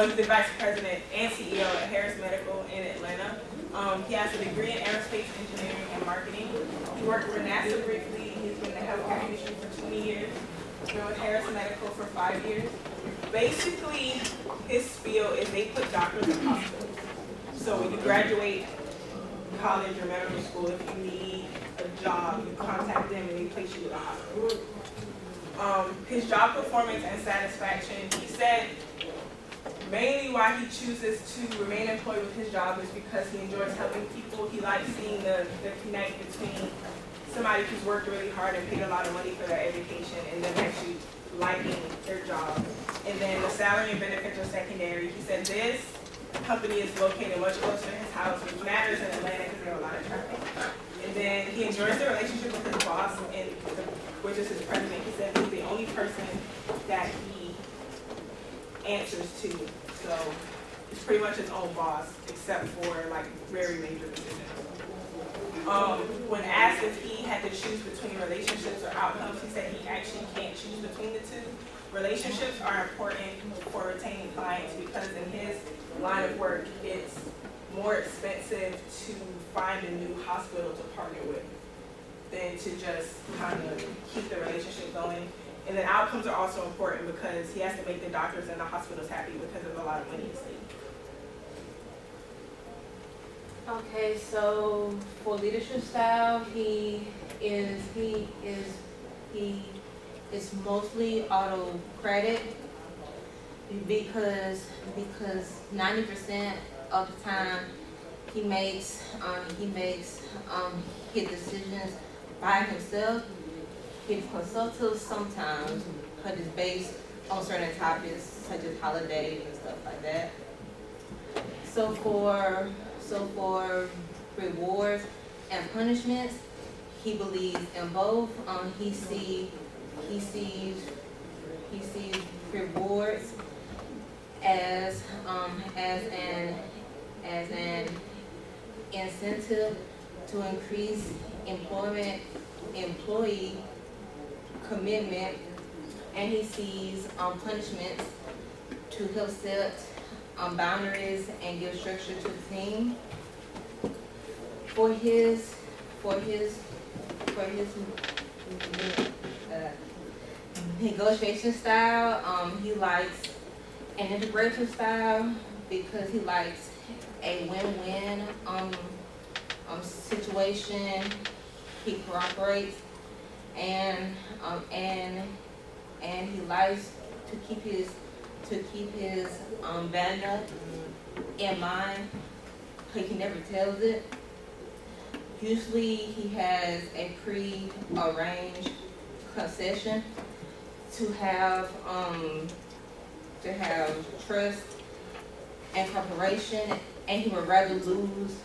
he's the vice president and CEO at Harris Medical in Atlanta. He has a degree in aerospace engineering and marketing. He worked for NASA briefly. He's been in the healthcare industry for 20 years. He's been with Harris Medical for 5 years. Basically, his spiel is they put doctors in hospitals. So when you graduate college or medical school, if you need a job, you contact them and they place you in a hospital. His job performance and satisfaction, he said mainly why he chooses to remain employed with his job is because he enjoys helping people. He likes seeing the connect between somebody who's worked really hard and paid a lot of money for their education and them actually liking their job. And then the salary and benefits are secondary. He said this company is located much closer to his house, which matters in Atlanta because there are a lot of traffic. And then he enjoys the relationship with his boss, which is his president. He said he's the only person that he answers to. So it's pretty much his own boss, except for like very major decisions. When asked if he had to choose between relationships or outcomes, he said he actually can't choose between the two. Relationships are important for retaining clients because in his line of work, it's more expensive to find a new hospital to partner with than to just kind of keep the relationship going. And then outcomes are also important because he has to make the doctors and the hospitals happy because of a lot of money at stake. Okay, so for leadership style, he is mostly autocratic because 90% of the time he makes his decisions by himself. He's consultative sometimes, but it's based on certain topics such as holidays and stuff like that. So for rewards and punishments, he believes in both. He sees rewards as an incentive to increase employee commitment, and he sees punishments to help set boundaries and give structure to the team. For his negotiation style, he likes an integrative style because he likes a win-win situation. He cooperates and he likes to keep his value in mind, but he never tells it. Usually he has a pre-arranged concession to have trust and cooperation, and he would rather lose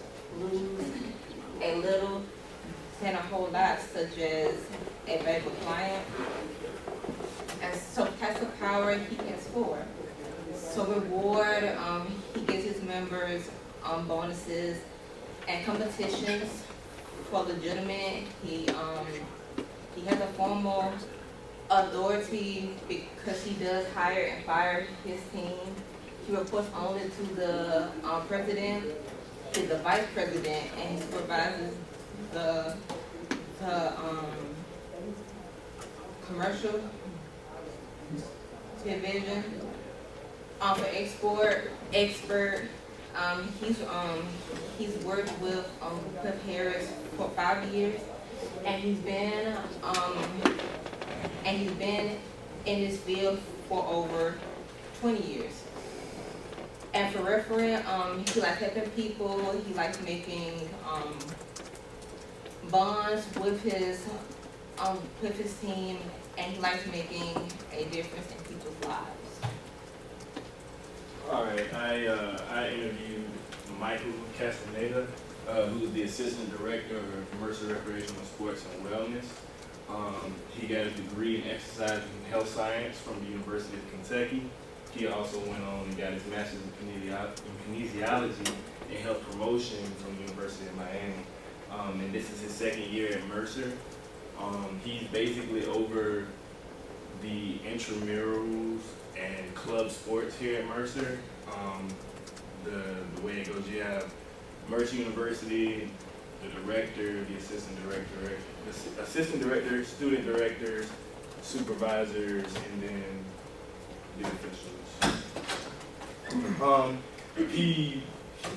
a little than a whole lot, such as a valuable client. And so types of power he has 4. So reward, he gives his members bonuses and competitions for legitimate. He has a formal authority because he does hire and fire his team. He reports only to the president. He's the vice president, and he supervises the commercial division. For expert, he's worked with Cliff Harris for 5 years, and he's been in this field for over 20 years. And for reference, he likes helping people. He likes making bonds with his team, and he likes making a difference in people's lives. All right, I interviewed Michael Castaneda, who's the Assistant Director of Mercer Recreational Sports and Wellness. He got a degree in exercise and health science from the University of Kentucky. He also went on and got his master's in kinesiology and health promotion from the University of Miami. And this is his 2nd year at Mercer. He's basically over the intramurals and club sports here at Mercer. The way it goes, you have Mercer University, the director, the assistant director, student directors, supervisors, and then the officials.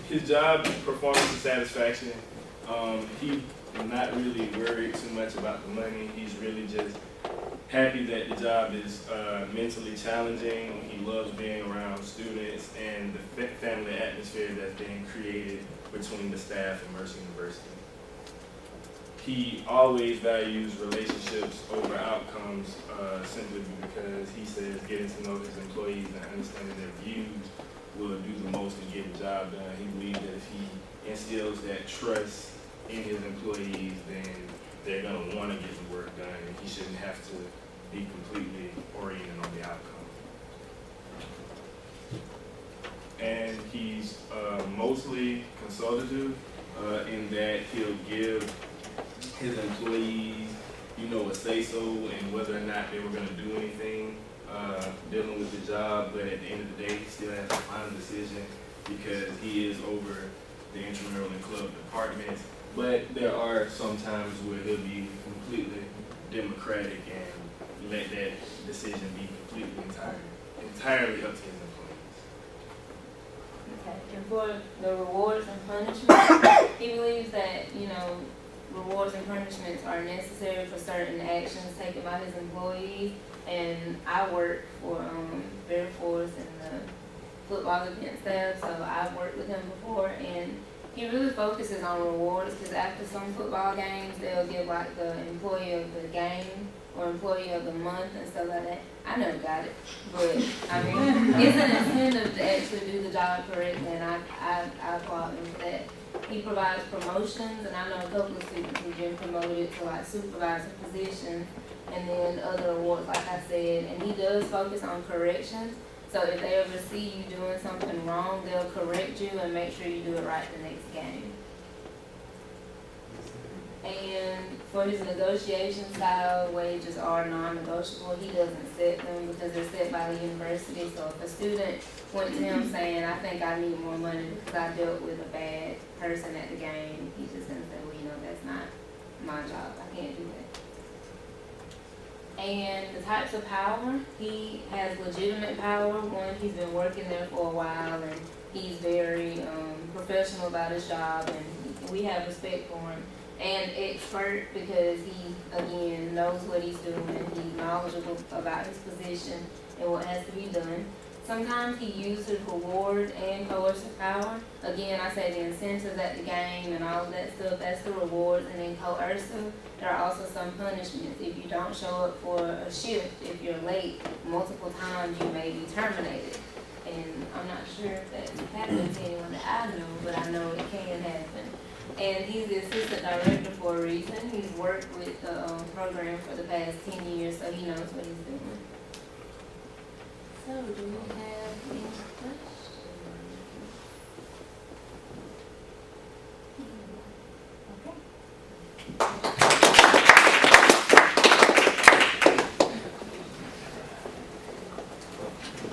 His job performance and satisfaction. He not really worried too much about the money. He's really just happy that the job is mentally challenging. He loves being around students and the family atmosphere that's being created between the staff and Mercer University. He always values relationships over outcomes simply because he says getting to know his employees and understanding their views will do the most to get the job done. He believes that if he instills that trust in his employees, then they're going to want to get the work done, and he shouldn't have to be completely oriented on the outcome. And he's mostly consultative in that he'll give his employees, a say-so in whether or not they were going to do anything dealing with the job, but at the end of the day, he still has the final decision because he is over the intramural and club departments. But there are some times where he'll be completely democratic and let that decision be completely entirely up to his employees. Okay. And for the rewards and punishments, he believes that, rewards and punishments are necessary for certain actions taken by his employees. And I work for Bear Force and the football event staff, so I've worked with him before, and he really focuses on rewards because after some football games, they'll give like the employee of the game or employee of the month and stuff like that. I never got it, but I mean, it's an incentive to actually do the job correctly, and I applaud him for that. He provides promotions, and I know a couple of students who've been promoted to like supervisor positions, and then other awards, like I said, and he does focus on corrections. So if they ever see you doing something wrong, they'll correct you and make sure you do it right the next game. And for his negotiation style, wages are non-negotiable. He doesn't set them because they're set by the university. So if a student went to him saying, I think I need more money because I dealt with a bad person at the game, he's just going to say, well, that's not my job. I can't do that. And the types of power, he has legitimate power. One, he's been working there for a while, and he's very professional about his job, and we have respect for him. And expert because he, again, knows what he's doing. He's knowledgeable about his position and what has to be done. Sometimes he uses reward and coercive power. Again, I say the incentives at the game and all of that stuff, that's the rewards. And then coercive, there are also some punishments. If you don't show up for a shift, if you're late multiple times, you may be terminated. And I'm not sure if that's happened to anyone that I know, but I know it can happen. And he's the assistant director for a reason. He's worked with the program for the past 10 years, so he knows what he's doing. So, do we have any questions? Okay.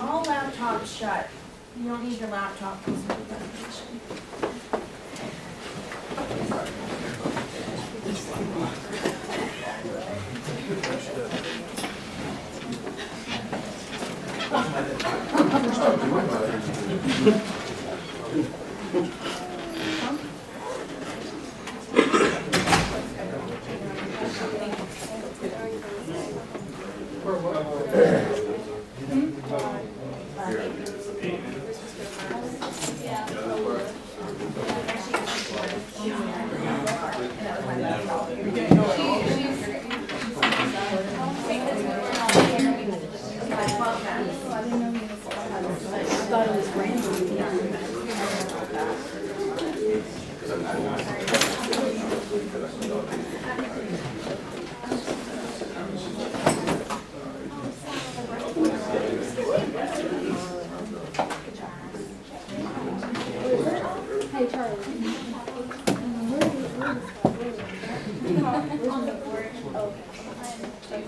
All laptops shut. You don't need your laptop for this presentation.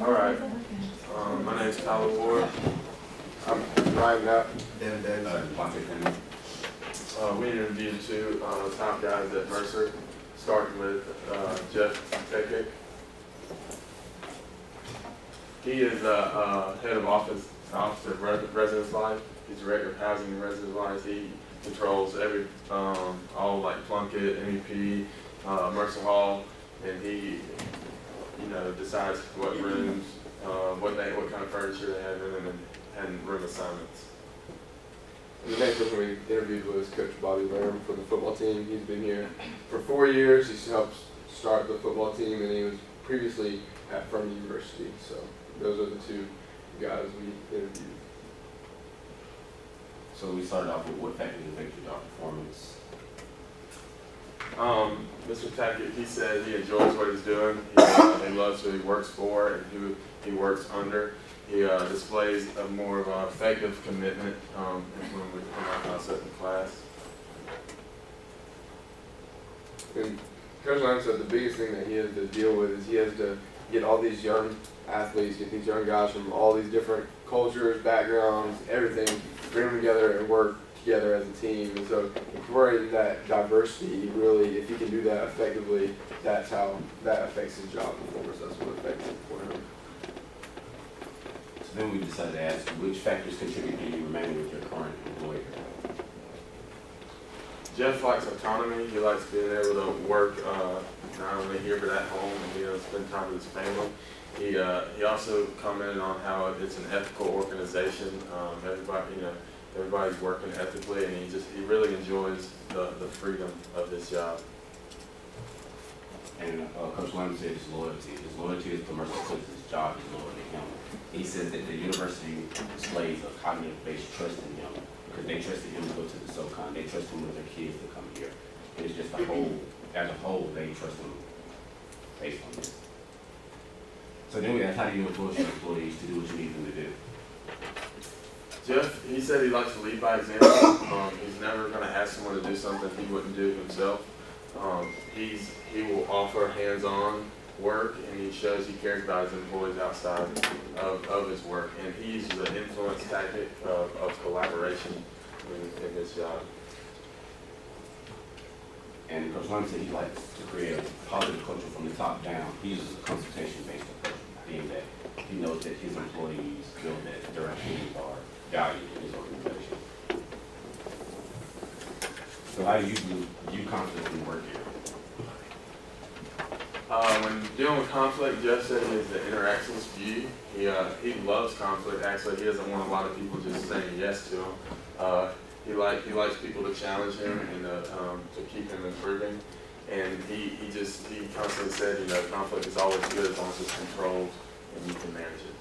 All right. My name is Tyler Ford. I've been Ryan Knapp. Devin Davis. Devontae Finley. We interviewed two top guys at Mercer, starting with Jeff Tekic. He is head of office of residence life. He's director of housing and residence life. He controls every all like Plunkett, MEP, Mercer Hall, and he decides what rooms, what kind of furniture they have in them, and room assignments. And the next person we interviewed was Coach Bobby Lamb for the football team. He's been here for 4 years. He's helped start the football team, and he was previously at Furman University. So those are the two guys we interviewed. So we started off with what factors affect your performance? Mr. Tackett, he said he enjoys what he's doing. He loves who he works for and who he works under. He displays a more of an effective commitment when we come out in class. And Coach Lamb said the biggest thing that he has to deal with is he has to get all these young athletes, get these young guys from all these different cultures, backgrounds, everything, bring them together and work together as a team. And so incorporating that diversity, really, if he can do that effectively, that's how that affects his job performance. That's what affects it for him. So then we decided to ask which factors contribute to you remaining with your current employer? Jeff likes autonomy. He likes being able to work not only here but at home and spend time with his family. He also commented on how it's an ethical organization. Everybody's working ethically, and he really enjoys the freedom of his job. And Coach Lamb said his loyalty. His loyalty is to Mercer because his job is loyal to him. He says that the university displays a cognitive-based trust in him because they trusted him to go to the SoCon. They trust him with their kids to come here. And it's just as a whole, they trust him based on this. So then we asked, how do you influence your employees to do what you need them to do? Jeff, he said he likes to lead by example. He's never going to ask someone to do something he wouldn't do himself. He will offer hands-on work, and he shows he cares about his employees outside of his work. And he uses an influence tactic of collaboration in his job. And Coach Lamb said he likes to create a positive culture from the top down. He uses a consultation-based approach, being that he knows that his employees feel that their opinions are valued in his organization. So how do you view conflict in work here? When dealing with conflict, Jeff said he has the interactions view. He loves conflict. Actually, he doesn't want a lot of people just saying yes to him. He likes people to challenge him and to keep him improving. And he constantly said, conflict is always good as long as it's controlled and you can manage it.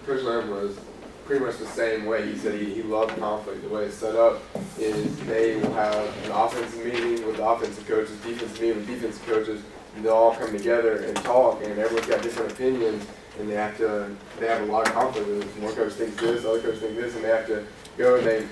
Coach Lamb was pretty much the same way. He said he loved conflict. The way it's set up is they will have an offensive meeting with the offensive coaches, defensive meeting with defensive coaches, and they'll all come together and talk, and everyone's got different opinions, and they have a lot of conflict with it. One coach thinks this, the other coach thinks this, and they have to go and they,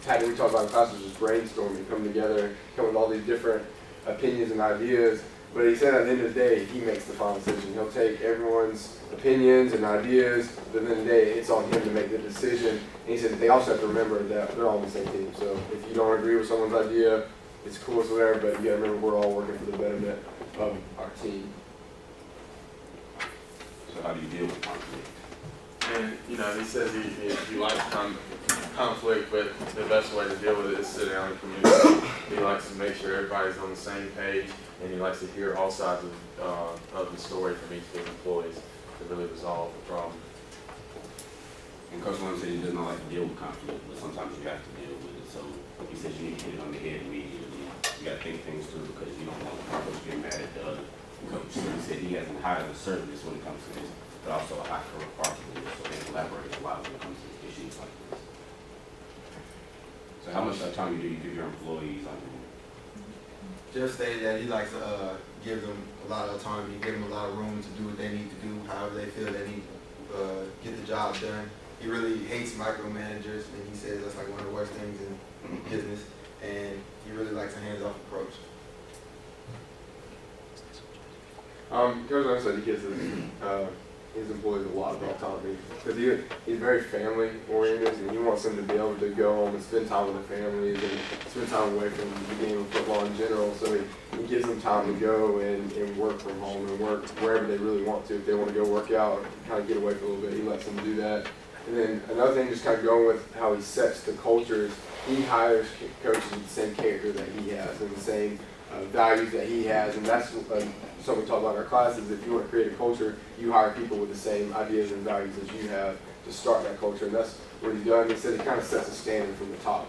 tactic we talk about in class is just brainstorming, come together, come with all these different opinions and ideas. But he said at the end of the day, he makes the final decision. He'll take everyone's opinions and ideas, but at the end of the day, it's on him to make the decision. And he said that they also have to remember that they're all on the same team. So if you don't agree with someone's idea, it's cool, it's whatever, but you gotta remember we're all working for the betterment of our team. So how do you deal with conflict? And he says he likes conflict, but the best way to deal with it is sit down and communicate. He likes to make sure everybody's on the same page, and he likes to hear all sides of the story from each of his employees to really resolve the problem. And Coach Lamb said he does not like to deal with conflict, but sometimes you have to deal with it. So he says you need to hit it on the head immediately. You got to think things through because you don't want one coach getting mad at the other coach. So he said he has a high assertiveness when it comes to this, but also a high cooperative, so they collaborate a lot when it comes to issues like this. So how much autonomy do you give your employees on Jeff stated that he likes to give them a lot of autonomy, give them a lot of room to do what they need to do, however they feel they need to get the job done. He really hates micromanagers, and he says that's like one of the worst things in business, and he really likes a hands-off approach. Coach Lamb said he gets his his employees a lot of autonomy because he's very family oriented and he wants them to be able to go home and spend time with their families and spend time away from the game of football in general. So he gives them time to go and work from home and work wherever they really want to. If they want to go work out or kind of get away for a little bit, he lets them do that. And then another thing, just kind of going with how he sets the culture, is he hires coaches with the same character that he has and the same values that he has. And that's something we talk about in our classes. If you want to create a culture, you hire people with the same ideas and values as you have to start that culture. And that's what he's done. He said he kind of sets a standard from the top.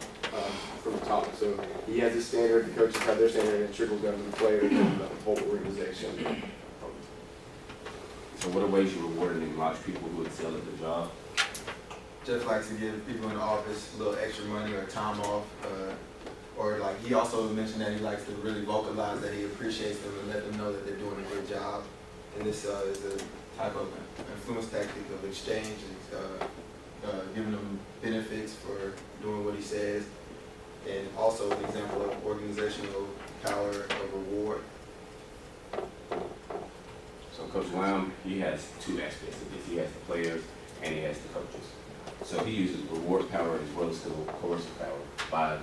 So he has his standard, the coaches have their standard, and it trickles down to the players and the whole organization. So what are ways you reward and acknowledge people who excel at the job? Jeff likes to give people in the office a little extra money or time off. Or like he also mentioned that he likes to really vocalize that he appreciates them and let them know that they're doing a good job. And this is a type of influence tactic of exchange, giving them benefits for doing what he says. And also an example of organizational power of reward. So Coach Lamb, he has two aspects of this. He has the players and he has the coaches. So he uses reward power as well as coercive power by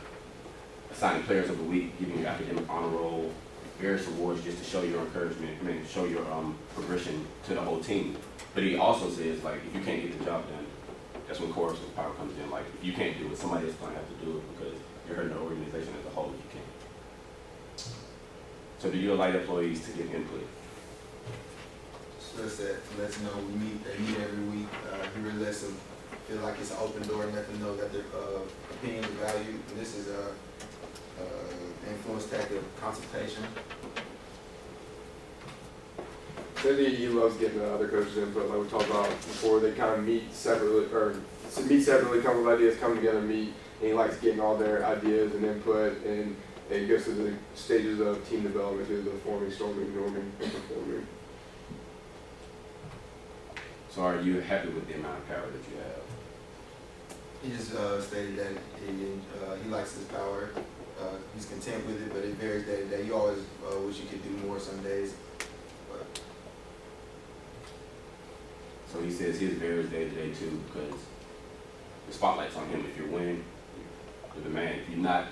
assigning players of the week, giving you academic honor roll, various awards just to show your encouragement, show your progression to the whole team. But he also says, like, if you can't get the job done, that's when coercive power comes in. Like, if you can't do it, somebody else is going to have to do it because you're hurting the organization as a whole if you can't. So do you allow employees to give input? So that lets them know they meet every week. He really lets them feel like it's an open door and let them know that their opinions are valued. And this is influence tactic of consultation. He loves getting the other coaches' input, like we talked about before. They kind of meet separately, come with ideas, come together, meet, and he likes getting all their ideas and input, and it goes through the stages of team development, through the forming, storming, norming, and performing. So are you happy with the amount of power that you have? He just stated that he likes his power. He's content with it, but it varies day to day. You always wish you could do more some days. But. So he says his varies day to day too because the spotlight's on him. If you're winning, you're the man. If you're not,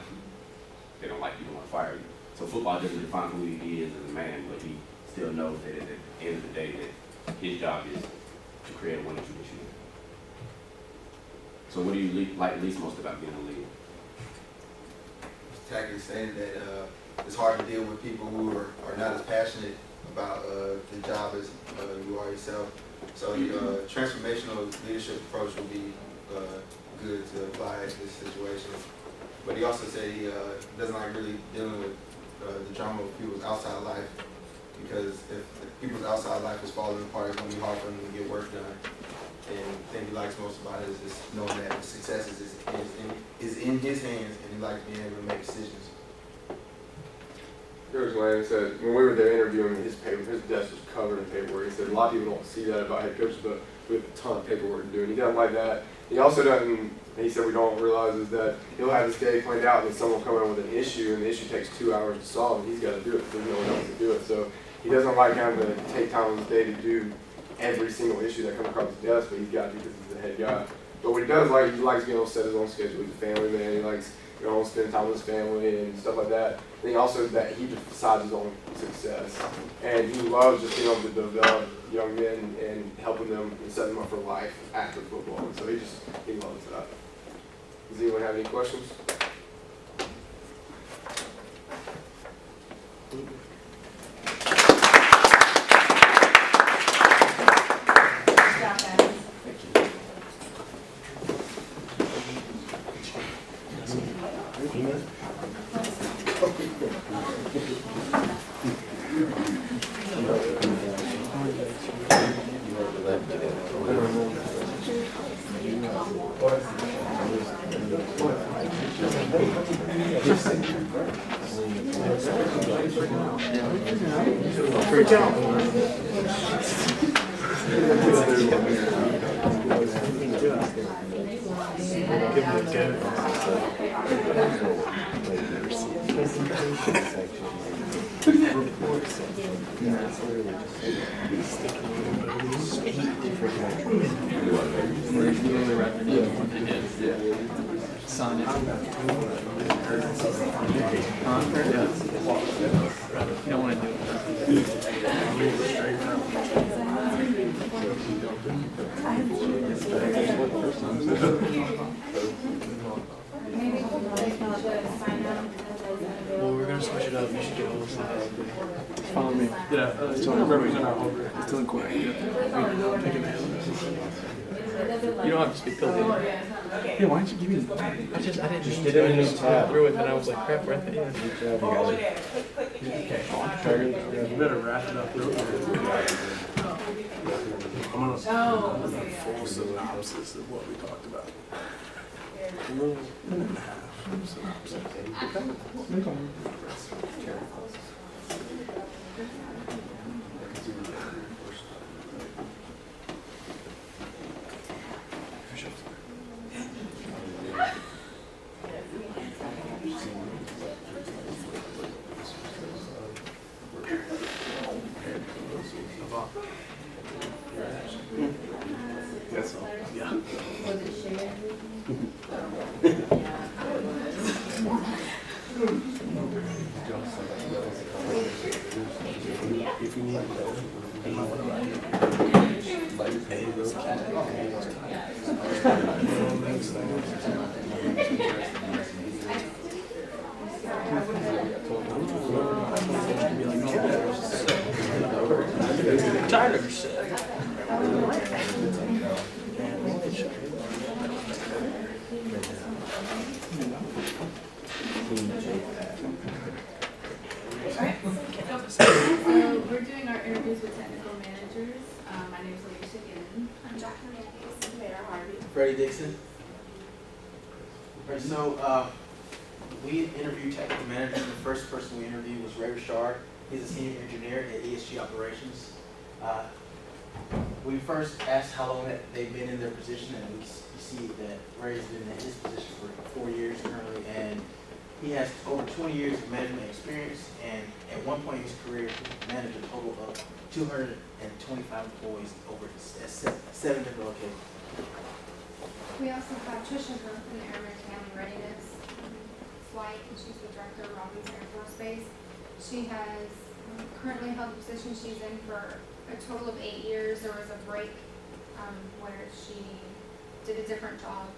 they don't like you, they want to fire you. So football doesn't define who he is as a man, but he still knows that at the end of the day that his job is to create a winning tradition. So what do you like least most about being a leader? Tactic saying that it's hard to deal with people who are not as passionate about the job as you are yourself. So the transformational leadership approach will be good to apply to this situation. But he also said he doesn't like really dealing with the drama of people's outside life, because if people's outside life is falling apart, it's going to be hard for them to get work done. And the thing he likes most about it is just knowing that the success is in his hands, and he likes being able to make decisions. Coach Lamb said when we were there interviewing him, his desk was covered in paperwork. He said a lot of people don't see that about head coaches, but we have a ton of paperwork to do, and he doesn't like that. He also doesn't. He said we don't realize is that he'll have his day planned out, and then someone will come in with an issue, and the issue takes 2 hours to solve, and he's got to do it. There's no one else to do it, so he doesn't like having to take time on his day to do every single issue that comes across his desk, but he's got to because he's the head guy. But what he does like, he likes being able to set his own schedule. He's a family man. He likes spending time with his family and stuff like that. And he also that he decides his own success, and he loves just being able to develop young men and helping them and setting them up for life after football. And so he loves that. Does anyone have any questions? Sign it. You don't want to do it. Maybe we should sign out. Well, we're gonna switch it up. You should get all this. Follow me. Yeah, it's to represent our whole group. It's to inquire. You don't have to speak till the end. Yeah, why don't you give me? I didn't just get it and just went through it, and I was like, crap, we're at the end. Go over there, click the K. You better wrap it up real quick. I'm gonna full synopsis of what we talked about. That's all. Yeah. Was it shared? If you need tired of yourself. So we're doing our interviews with technical managers. My name is Alicia Gannon. I'm Jacqueline Yankees. Mayor Harvey. Freddie Dixon. Alright, so we interviewed technical managers. The first person we interviewed was Ray Richard. He's a senior engineer at ESG Operations. We first asked how long that they've been in their position, and we see that Ray's been in his position for 4 years currently, and he has over 20 years of management experience, and at one point in his career, he managed a total of 225 employees over at 7 different locations. We also have Trisha Hunt from the Airman Family Readiness Flight, and she's the director of Robins Air Force Base. She has currently held the position she's in for a total of 8 years. There was a break where she did a different job.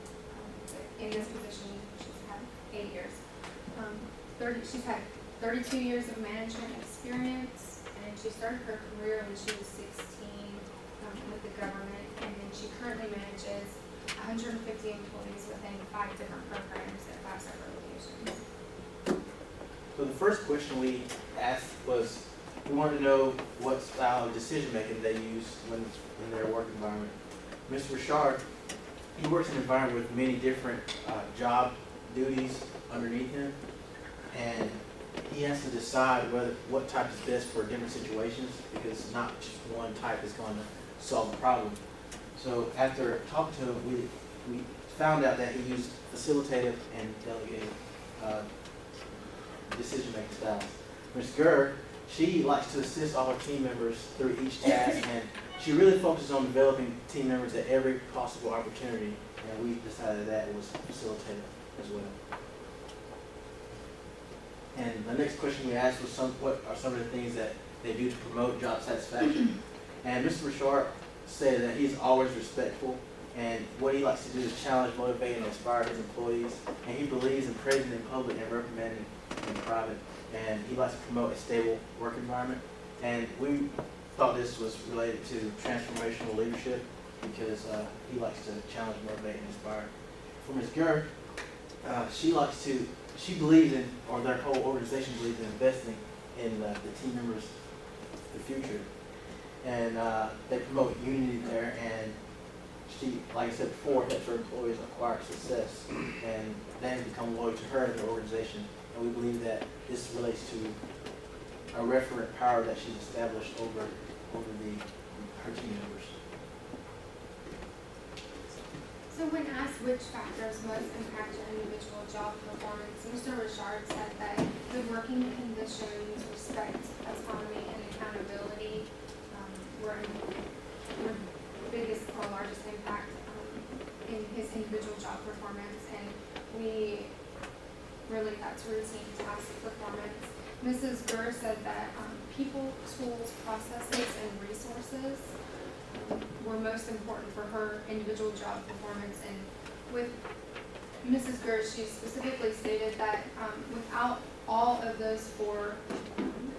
In this position, she's had 8 years. She's had 32 years of management experience, and she started her career when she was 16 with the government, and then she currently manages 150 employees within 5 different programs at 5 separate locations. So the first question we asked was, we wanted to know what style of decision making they use when in their work environment. Mr. Richard, he works in an environment with many different job duties underneath him, and he has to decide what type is best for different situations, because not just one type is going to solve the problem. So after talking to him, we found out that he used facilitative and delegative decision-making styles. Ms. Gurr, she likes to assist all her team members through each task, and she really focuses on developing team members at every possible opportunity, and we decided that was facilitative as well. And the next question we asked was what are some of the things that they do to promote job satisfaction? And Mr. Richard said that he's always respectful, and what he likes to do is challenge, motivate, and inspire his employees. And he believes in praising in public and reprimanding in private. And he likes to promote a stable work environment. And we thought this was related to transformational leadership, because he likes to challenge, motivate, and inspire. For Ms. Gurr, she believes in, or their whole organization believes in investing in the team members' the future. And they promote unity there, and she, like I said before, helps her employees acquire success, and then become loyal to her and the organization. And we believe that this relates to a referent power that she's established over her team members. So when asked which factors most impact your individual job performance, Mr. Richard said that good working conditions, respect, autonomy, and accountability were biggest or largest impact in his individual job performance, and we relate that to routine task performance. Mrs. Gurr said that people, tools, processes, and resources were most important for her individual job performance. And with Mrs. Gurr, she specifically stated that without all of those four,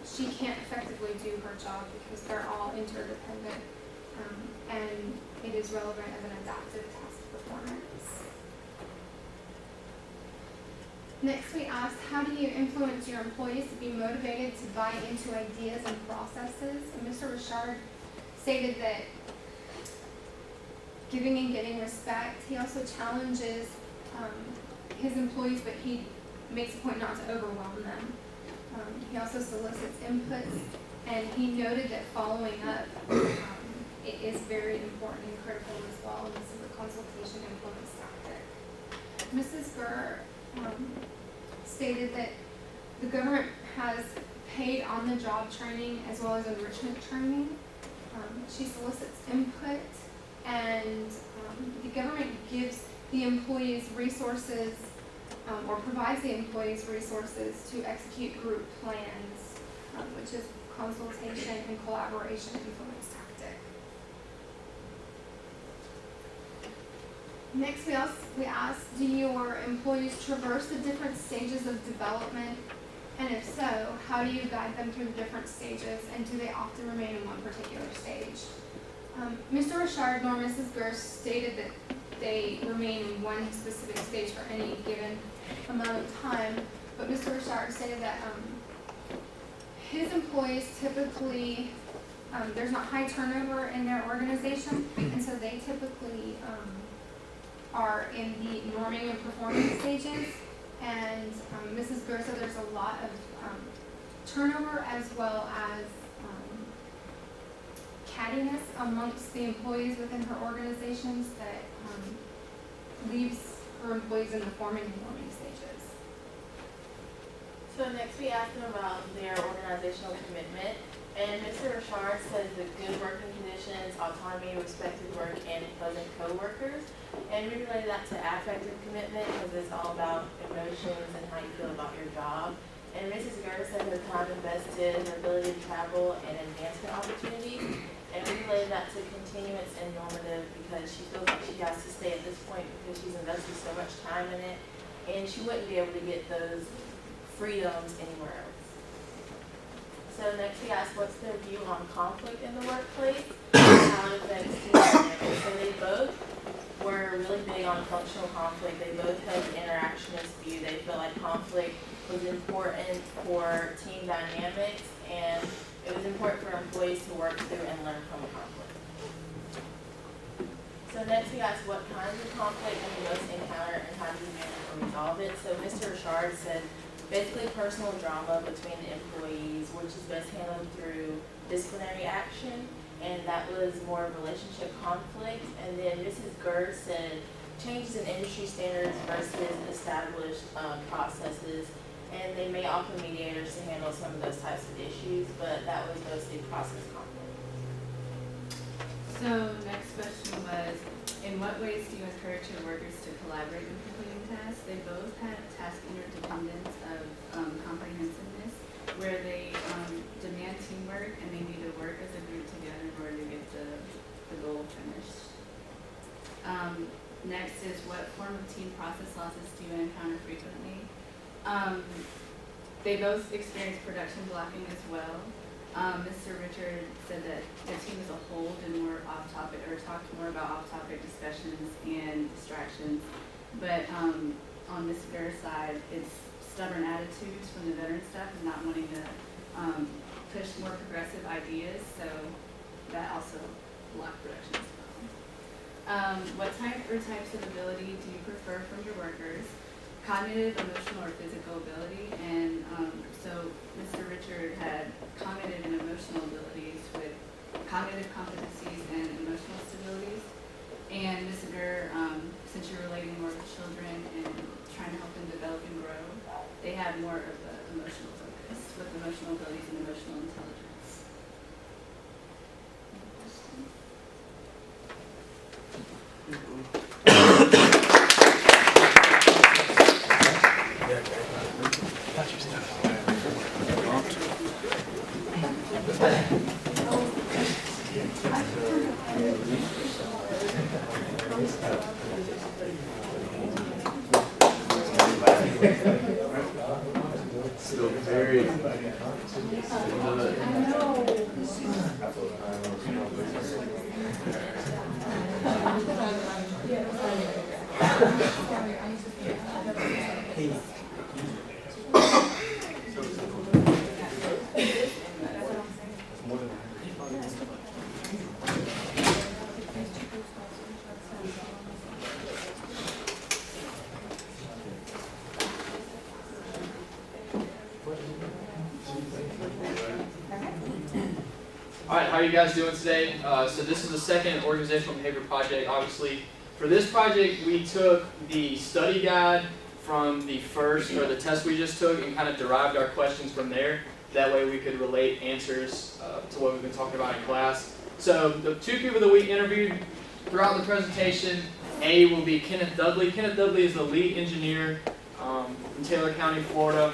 she can't effectively do her job because they're all interdependent, and it is relevant as an adaptive task performance. Next, we asked, how do you influence your employees to be motivated to buy into ideas and processes? And Mr. Richard stated that giving and getting respect. He also challenges his employees, but he makes a point not to overwhelm them. He also solicits inputs, and he noted that following up it is very important and critical as well, and this is a consultation influence tactic. Mrs. Gurr stated that the government has paid on-the-job training as well as enrichment training. She solicits input, and the government gives the employees resources or provides the employees resources to execute group plans, which is consultation and collaboration influence tactic. Next, we asked, do your employees traverse the different stages of development? And if so, how do you guide them through the different stages, and do they often remain in one particular stage? Mr. Richard nor Mrs. Gurr stated that they remain in one specific stage for any given amount of time, but Mr. Richard stated that his employees typically, there's not high turnover in their organization, and so they typically are in the norming and performance stages, and Mrs. Gurr said there's a lot of turnover as well as cattiness amongst the employees within her organizations that leaves her employees in the forming and norming stages. So next we asked them about their organizational commitment, and Mr. Richard said the good working conditions, autonomy, respected work, and pleasant co-workers. And we related that to affective commitment because it's all about emotions and how you feel about your job. And Mrs. Gurr said her time invested, her ability to travel, and advancement opportunities. And we related that to continuance and normative because she feels like she has to stay at this point because she's invested so much time in it, and she wouldn't be able to get those freedoms anywhere else. So next we asked what's their view on conflict in the workplace and how it affects team dynamics. So they both were really big on functional conflict. They both held the interactionist view. They felt like conflict was important for team dynamics, and it was important for employees to work through and learn from conflict. So next we asked what kinds of conflict do you most encounter and how do you manage or resolve it. So Mr. Richard said basically personal drama between the employees, which is best handled through disciplinary action, and that was more relationship conflict. And then Mrs. Gurr said changes in industry standards versus established processes, and they may offer mediators to handle some of those types of issues, but that was mostly process conflict. So next question was, in what ways do you encourage your workers to collaborate in completing tasks? They both had task interdependence of comprehensiveness, where they demand teamwork and they need to work as a group together in order to get the goal finished. Next is, what form of team process losses do you encounter frequently? They both experience production blocking as well. Mr. Richard said that the team as a whole did more off-topic, or talked more about off-topic discussions and distractions. But on Ms. Gurr's side, it's stubborn attitudes from the veteran staff and not wanting to push more progressive ideas, so that also blocked production as well. What type or types of ability do you prefer from your workers? Cognitive, emotional, or physical ability, and so Mr. Richard had cognitive and emotional abilities with cognitive competencies and emotional stabilities, and Ms. Gurr, since you're relating more to children and trying to help them develop and grow, they have more of the emotional focus with emotional abilities and emotional intelligence. Still very All right, how are you guys doing today? So this is the second organizational behavior project. Obviously, for this project, we took the study guide from the first, or the test we just took, and kind of derived our questions from there. That way we could relate answers to what we've been talking about in class. So the two people that we interviewed throughout the presentation, A will be Kenneth Dudley. Kenneth Dudley is the lead engineer in Taylor County, Florida.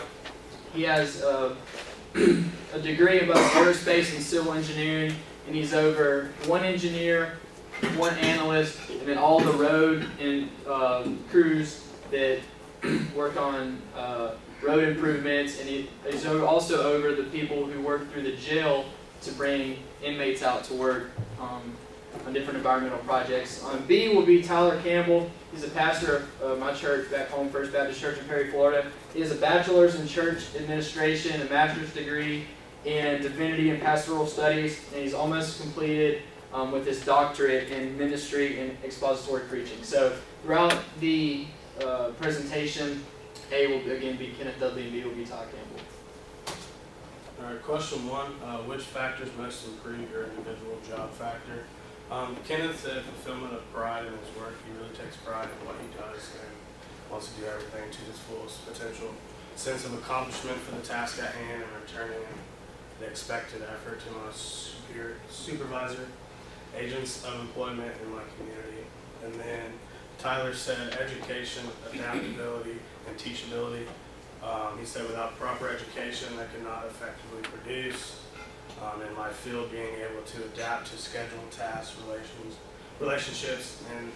He has a degree in both aerospace and civil engineering, and he's over one engineer, one analyst, and then all the road and crews that work on road improvements, and he's also over the people who work through the jail to bring inmates out to work on different environmental projects. B will be Tyler Campbell. He's a pastor of my church back home, First Baptist Church in Perry, Florida. He has a bachelor's in church administration, a master's degree in divinity and pastoral studies, and he's almost completed with his doctorate in ministry and expository preaching. So throughout the presentation, A will again be Kenneth Dudley and B will be Tyler Campbell. All right, question one, which factors most improve your individual job factor? Kenneth said fulfillment of pride in his work. He really takes pride in what he does and wants to do everything to his fullest potential. Sense of accomplishment for the task at hand and returning the expected effort to my supervisor, agents of employment in my community. And then Tyler said education, adaptability, and teachability. He said without proper education, they cannot effectively produce. In my field, being able to adapt to scheduled tasks, relationships, and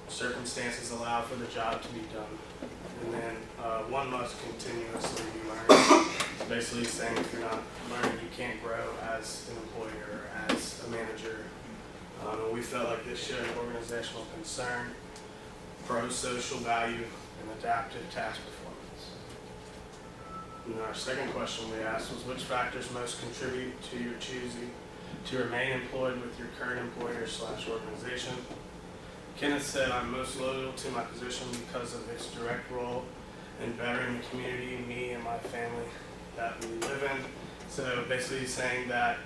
circumstances allow for the job to be done. And then one must continuously be learning. It's basically saying if you're not learning, you can't grow as an employee or as a manager. And we felt like this showed organizational concern, pro-social value, and adaptive task performance. And our second question we asked was which factors most contribute to your choosing to remain employed with your current employer/organization. Kenneth said, I'm most loyal to my position because of its direct role in bettering the community, me and my family that we live in. So basically he's saying that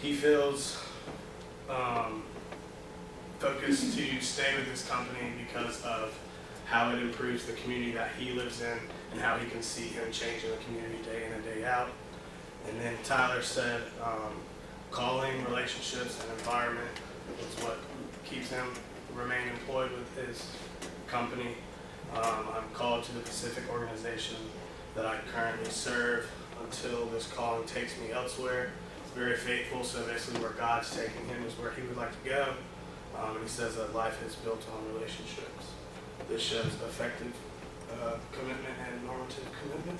he feels focused to stay with this company because of how it improves the community that he lives in and how he can see him changing the community day in and day out. And then Tyler said calling, relationships, and environment is what keeps him remain employed with his company. I'm called to the Pacific organization that I currently serve until this calling takes me elsewhere. Very faithful, so basically where God's taking him is where he would like to go. And he says that life is built on relationships. This shows effective commitment and normative commitment.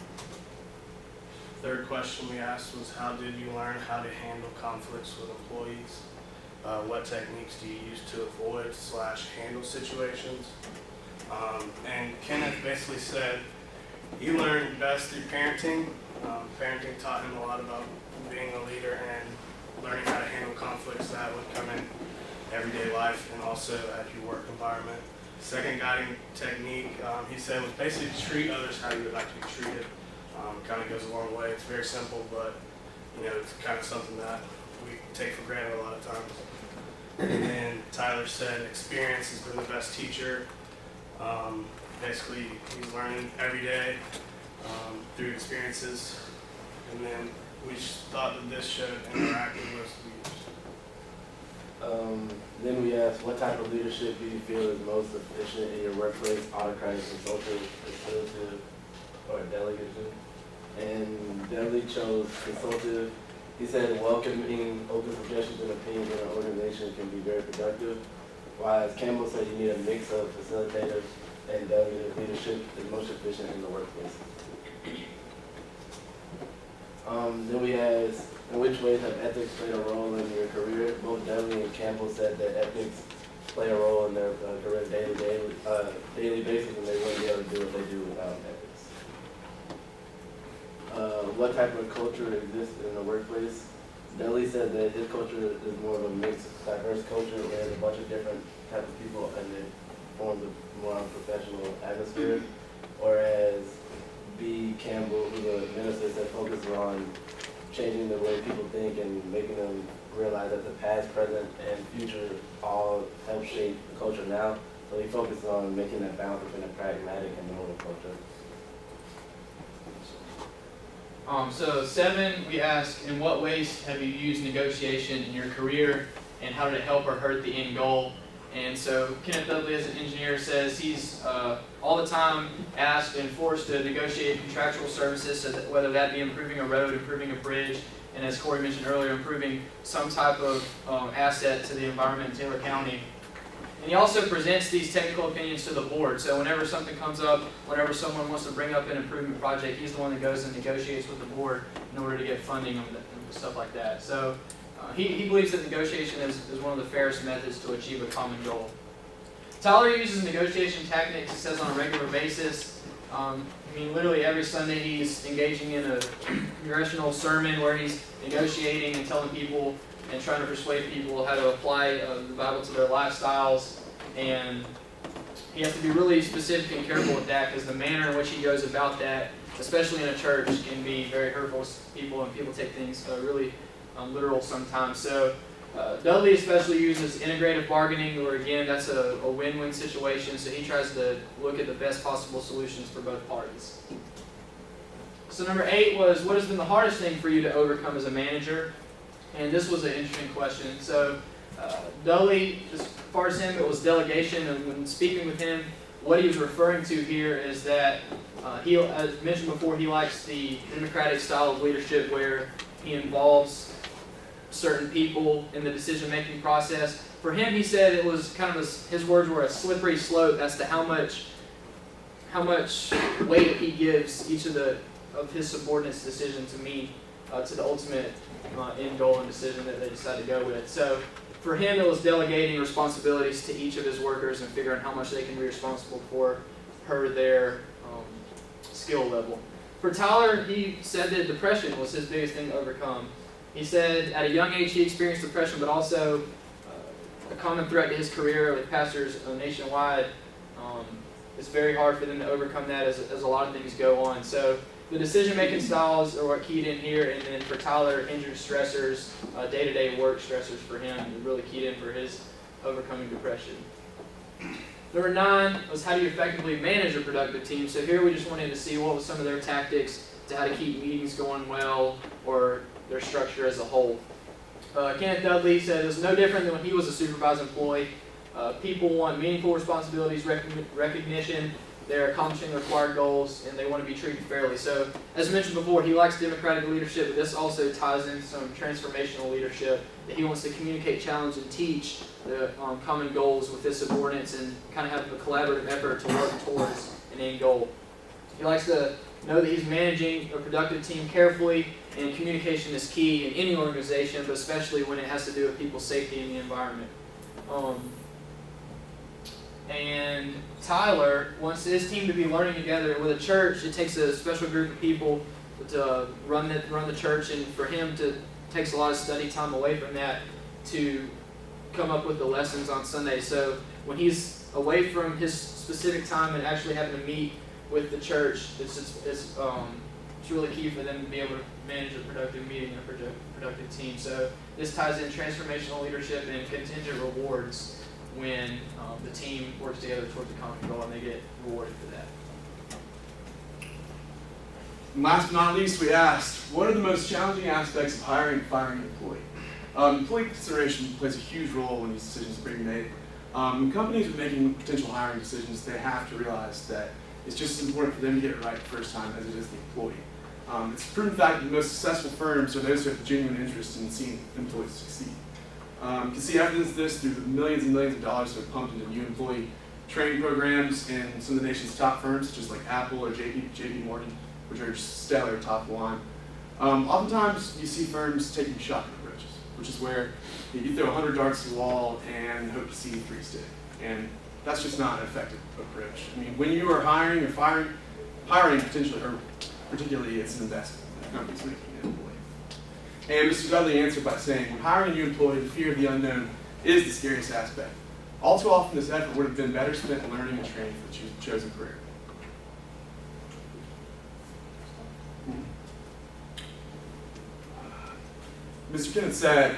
Third question we asked was how did you learn how to handle conflicts with employees? What techniques do you use to avoid/handle situations? And Kenneth basically said he learned best through parenting. Parenting taught him a lot about being a leader and learning how to handle conflicts that would come in everyday life and also at your work environment. Second guiding technique, he said, was basically treat others how you would like to be treated. Kind of goes a long way. It's very simple, but it's kind of something that we take for granted a lot of times. And then Tyler said, experience has been the best teacher. Basically, he's learning every day through experiences. And then we thought that this showed interacting with leaders. Then we asked, what type of leadership do you feel is most efficient in your workplace, autocratic, consultative, facilitative, or delegative? And Dudley chose consultative. He said welcoming open suggestions and opinions in an organization can be very productive, while Campbell said you need a mix of facilitative and delegative leadership is most efficient in the workplace. Then we asked, in which ways have ethics played a role in your career? Both Dudley and Campbell said that ethics play a role in their career daily basis, and they wouldn't be able to do what they do without ethics. What type of culture exists in the workplace? Dudley said that his culture is more of a mixed, diverse culture where there's a bunch of different type of people and it forms a more professional atmosphere. Whereas B. Campbell, who's a minister, said focuses on changing the way people think and making them realize that the past, present, and future all help shape the culture now. So he focuses on making that balance between a pragmatic and normative culture. So 7, we ask, in what ways have you used negotiation in your career, and how did it help or hurt the end goal? And so Kenneth Dudley, as an engineer, says he's all the time asked and forced to negotiate contractual services, so that whether that be improving a road, improving a bridge, and as Corey mentioned earlier, improving some type of asset to the environment in Taylor County. And he also presents these technical opinions to the board. So whenever something comes up, whenever someone wants to bring up an improvement project, he's the one that goes and negotiates with the board in order to get funding and stuff like that. So he believes that negotiation is one of the fairest methods to achieve a common goal. Tyler uses negotiation tactics, he says, on a regular basis. I mean, literally every Sunday he's engaging in a congressional sermon where he's negotiating and telling people and trying to persuade people how to apply the Bible to their lifestyles. And he has to be really specific and careful with that, because the manner in which he goes about that, especially in a church, can be very hurtful to people, and people take things really literal sometimes. So Dudley especially uses integrative bargaining, where again that's a win-win situation, so he tries to look at the best possible solutions for both parties. So number 8 was, what has been the hardest thing for you to overcome as a manager? And this was an interesting question. So Dudley, as far as him, it was delegation, and when speaking with him, what he was referring to here is that he, as mentioned before, he likes the democratic style of leadership where he involves certain people in the decision-making process. For him, he said it was kind of, his words were, a slippery slope as to how much weight he gives each of his subordinates' decision to meet to the ultimate end goal and decision that they decide to go with. So for him, it was delegating responsibilities to each of his workers and figuring how much they can be responsible for per their skill level. For Tyler, he said that depression was his biggest thing to overcome. He said at a young age he experienced depression, but also a common threat to his career with pastors nationwide. It's very hard for them to overcome that as a lot of things go on. So the decision-making styles are what keyed in here, and then for Tyler, injured stressors, day-to-day work stressors for him, really keyed in for his overcoming depression. Number 9 was, how do you effectively manage a productive team? So here we just wanted to see what was some of their tactics to how to keep meetings going well, or their structure as a whole. Kenneth Dudley said it was no different than when he was a supervised employee. People want meaningful responsibilities, recognition, they're accomplishing required goals, and they want to be treated fairly. So, as I mentioned before, he likes democratic leadership, but this also ties in some transformational leadership, that he wants to communicate, challenge, and teach the common goals with his subordinates and kind of have a collaborative effort to work towards an end goal. He likes to know that he's managing a productive team carefully, and communication is key in any organization, but especially when it has to do with people's safety and the environment. And Tyler wants his team to be learning together. With a church, it takes a special group of people to run the church, and for him takes a lot of study time away from that to come up with the lessons on Sunday. So when he's away from his specific time and actually having to meet with the church, it's really key for them to be able to manage a productive meeting and a productive team. So this ties in transformational leadership and contingent rewards when the team works together towards a common goal and they get rewarded for that. And last but not least, we asked, what are the most challenging aspects of hiring and firing an employee? Employee consideration plays a huge role when these decisions are being made. When companies are making potential hiring decisions, they have to realize that it's just as important for them to get it right the first time as it is the employee. It's a proven fact that the most successful firms are those who have genuine interest in seeing employees succeed. You can see evidence of this through the millions and millions of dollars that are pumped into new employee training programs in some of the nation's top firms, such as like Apple or JP Morgan, which are just stellar top of the line. Oftentimes, you see firms taking shotgun approaches, which is where you throw 100 darts to the wall and hope to see 3 stick. And that's just not an effective approach. I mean, when you are hiring or firing, hiring potentially, or particularly, it's an investment that the company's making in an employee. And Mr. Dudley answered by saying, when hiring a new employee, the fear of the unknown is the scariest aspect. All too often, this effort would have been better spent learning and training for the chosen career. Mr. Kenneth said,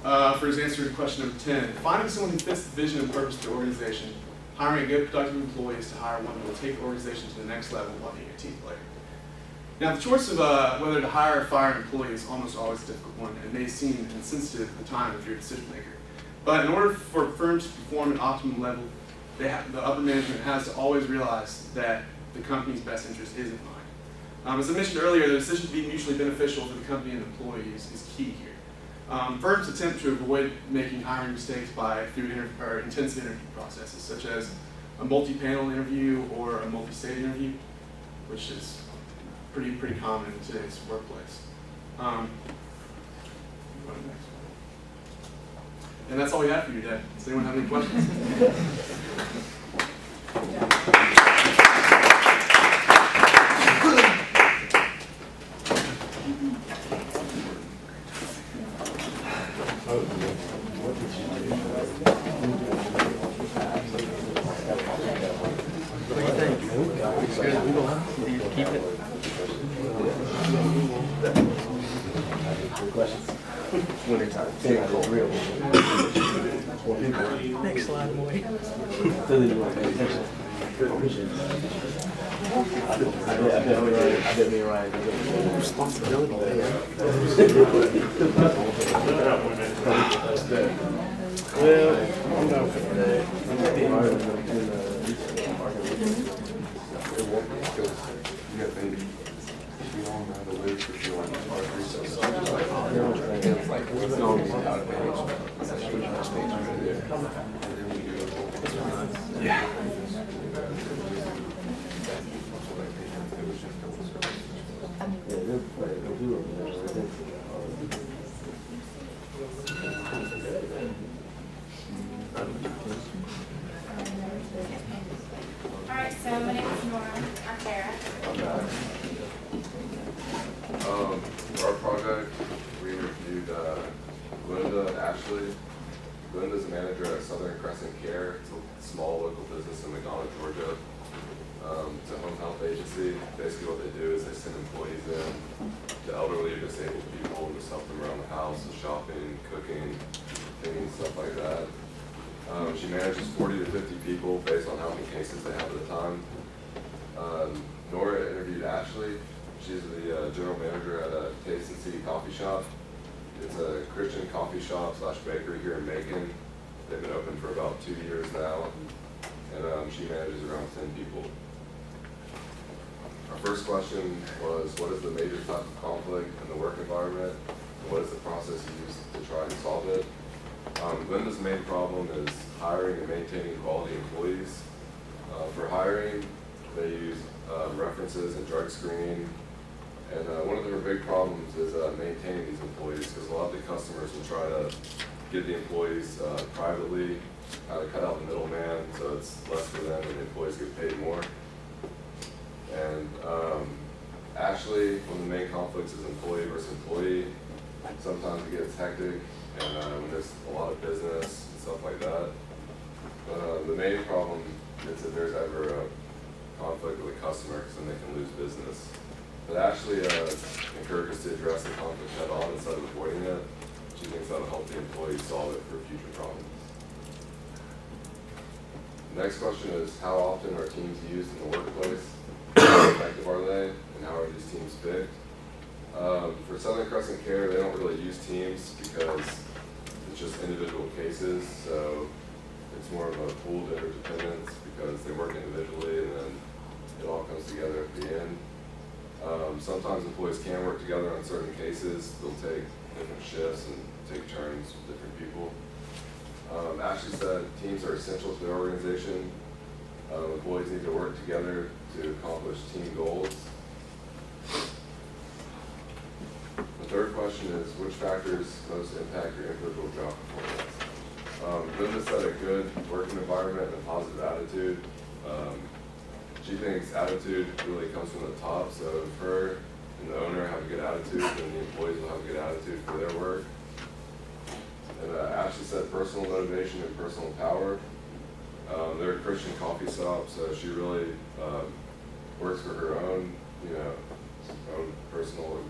for his answer to question number 10, finding someone who fits the vision and purpose of the organization, hiring a good, productive employee is to hire one who will take the organization to the next level while being a team player. Now, the choice of whether to hire or fire an employee is almost always a difficult one, and may seem insensitive at the time if you're a decision maker. But in order for firms to perform at optimum level, the upper management has to always realize that the company's best interest is in mind. As I mentioned earlier, the decision to be mutually beneficial for the company and employees is key here. Firms attempt to avoid making hiring mistakes through intensive interview processes, such as a multi-panel interview or a multi-stage interview, which is pretty common in today's workplace. And that's all we have for you today. Does anyone have any questions? Next slide, boy. I bet me and Ryan. Responsibility. Well, I'm not for that. I'm just being honest. It won't be because you got maybe we all know the lyrics for sure. It's like it's going to be out of page. It's like pretty much page right there. And then we do. Yeah. Alright, so my name is Nora. I'm Tara. For our project, we interviewed Linda and Ashley. Linda's a manager at Southern Crescent Care. It's a small local business in McDonough, Georgia. It's a home health agency. Basically what they do is they send employees in to elderly or disabled people and just help them around the house with shopping, cooking, cleaning, stuff like that. She manages 40 to 50 people based on how many cases they have at a time. Nora interviewed Ashley. She's the general manager at a Taste and See coffee shop. It's a Christian coffee shop / bakery here in Macon. They've been open for about 2 years now, and she manages around 10 people. Our first question was, what is the major type of conflict in the work environment? And what is the process used to try and solve it? Linda's main problem is hiring and maintaining quality employees. For hiring, they use references and drug screening. And one of their big problems is maintaining these employees, because a lot of the customers will try to get the employees privately, to cut out the middleman, so it's less for them and the employees get paid more. And Ashley, one of the main conflicts is employee versus employee. Sometimes it gets hectic, and when there's a lot of business and stuff like that. But the main problem is if there's ever a conflict with a customer, because then they can lose business. But Ashley encourages us to address the conflict head on instead of avoiding it. She thinks that'll help the employees solve it for future problems. The next question is, how often are teams used in the workplace? How effective are they? And how are these teams picked? For Southern Crescent Care, they don't really use teams because it's just individual cases. So it's more of a pooled interdependence because they work individually and then it all comes together at the end. Sometimes employees can work together on certain cases. They'll take different shifts and take turns with different people. Ashley said teams are essential to their organization. Employees need to work together to accomplish team goals. question is, which factors most impact your individual job performance? Linda said a good working environment and a positive attitude. She thinks attitude really comes from the top, so if her and the owner have a good attitude, then the employees will have a good attitude for their work. And Ashley said personal motivation and personal power. They're a Christian coffee shop, so she really works for her own, own personal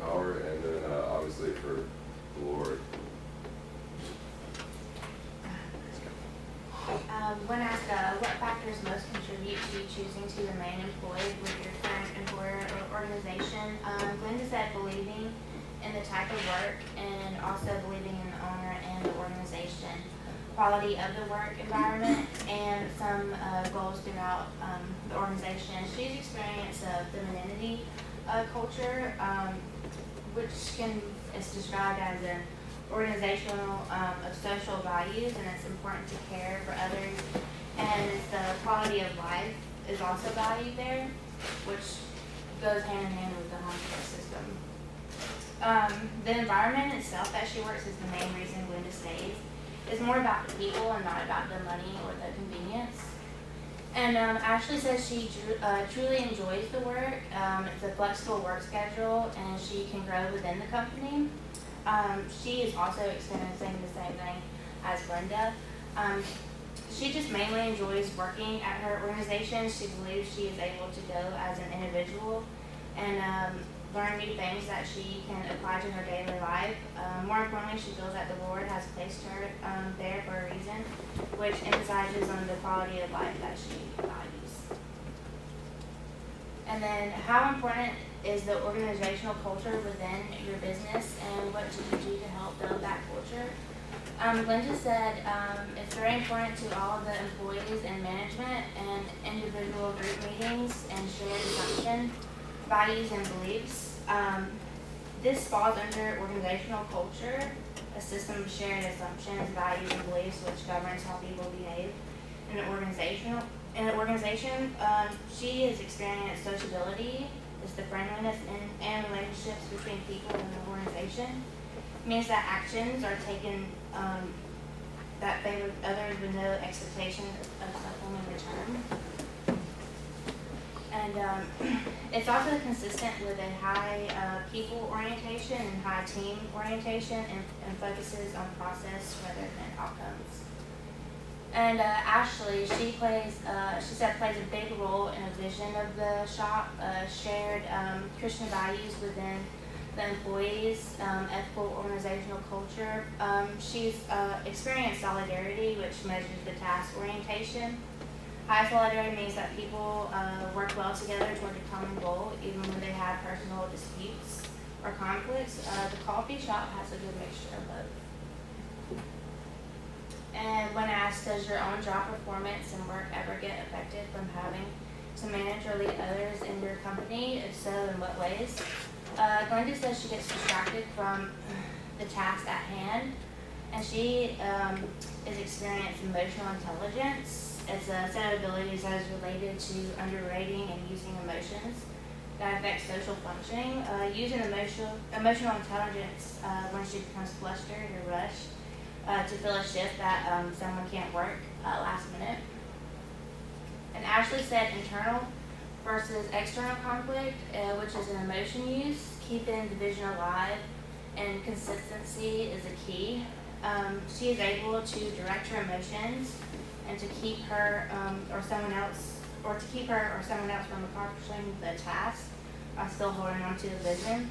power, and then obviously for the Lord. When asked what factors most contribute to you choosing to remain employed with your current employer or organization, Glenda said believing in the type of work and also believing in the owner and the organization, quality of the work environment, and some goals throughout the organization. She's experienced a femininity culture, which is described as an organizational of social values, and it's important to care for others, and the quality of life is also valued there, which goes hand in hand with the home care system. The environment itself that she works is the main reason Glenda stays. It's more about the people and not about the money or the convenience. And Ashley says she truly enjoys the work. It's a flexible work schedule, and she can grow within the company. She is also experiencing the same thing as Glenda. She just mainly enjoys working at her organization. She believes she is able to go as an individual and learn new things that she can apply to her daily life. More importantly, she feels that the Lord has placed her there for a reason, which emphasizes on the quality of life that she values. And then, how important is the organizational culture within your business, and what do you do to help build that culture? Glenda said it's very important to all of the employees and management and individual group meetings and shared assumption, values, and beliefs. This falls under organizational culture, a system of shared assumptions, values, and beliefs which governs how people behave in an organization. She has experienced sociability. It's the friendliness and relationships between people in the organization. It means that actions are taken that favor others with no expectation of something in return. And it's also consistent with a high people orientation and high team orientation, and focuses on process rather than outcomes. And Ashley, she said plays a big role in a vision of the shop, shared Christian values within the employees, ethical organizational culture. She's experienced solidarity, which measures the task orientation. High solidarity means that people work well together toward a common goal, even when they have personal disputes or conflicts. The coffee shop has a good mixture of both. And when asked, does your own job performance and work ever get affected from having to manage or lead others in your company? If so, in what ways? Glenda says she gets distracted from the task at hand, and she is experiencing emotional intelligence. It's a set of abilities that is related to underrating and using emotions that affect social functioning. Using emotional intelligence when she becomes flustered or rushed to fill a shift that someone can't work last minute. And Ashley said internal versus external conflict, which is an emotion use, keeping division alive, and consistency is a key. She is able to direct her emotions and to keep her or someone else from accomplishing the task by still holding on to the vision.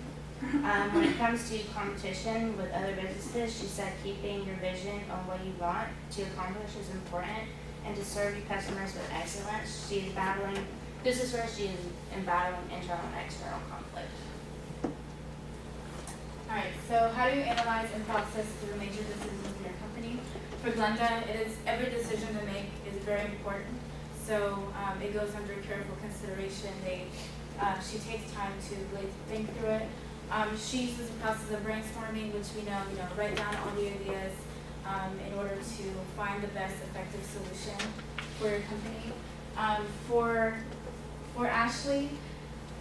When it comes to competition with other businesses, she said keeping your vision on what you want to accomplish is important, and to serve your customers with excellence. This is where she is battling internal and external conflict. Alright, so how do you analyze and process through major decisions in your company? For Glenda, every decision to make is very important. So it goes under careful consideration. She takes time to really think through it. She uses the process of brainstorming, which we know, write down all the ideas in order to find the best effective solution for your company. For Ashley,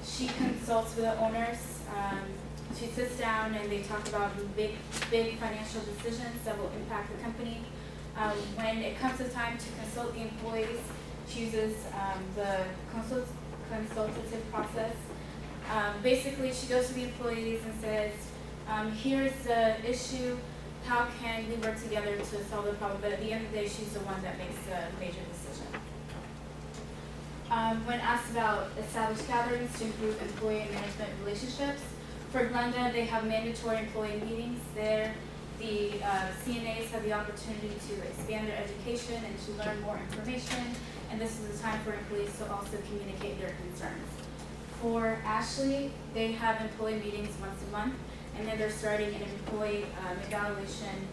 she consults with the owners she sits down and they talk about big financial decisions that will impact the company. When it comes to time to consult the employees, she uses the consultative process. Basically, she goes to the employees and says, here's the issue, how can we work together to solve the problem? But at the end of the day, she's the one that makes the major decision. When asked about established gatherings to improve employee and management relationships, for Glenda, they have mandatory employee meetings there. The CNAs have the opportunity to expand their education and to learn more information, and this is a time for employees to also communicate their concerns. For Ashley, they have employee meetings once a month, and then they're starting an employee evaluation,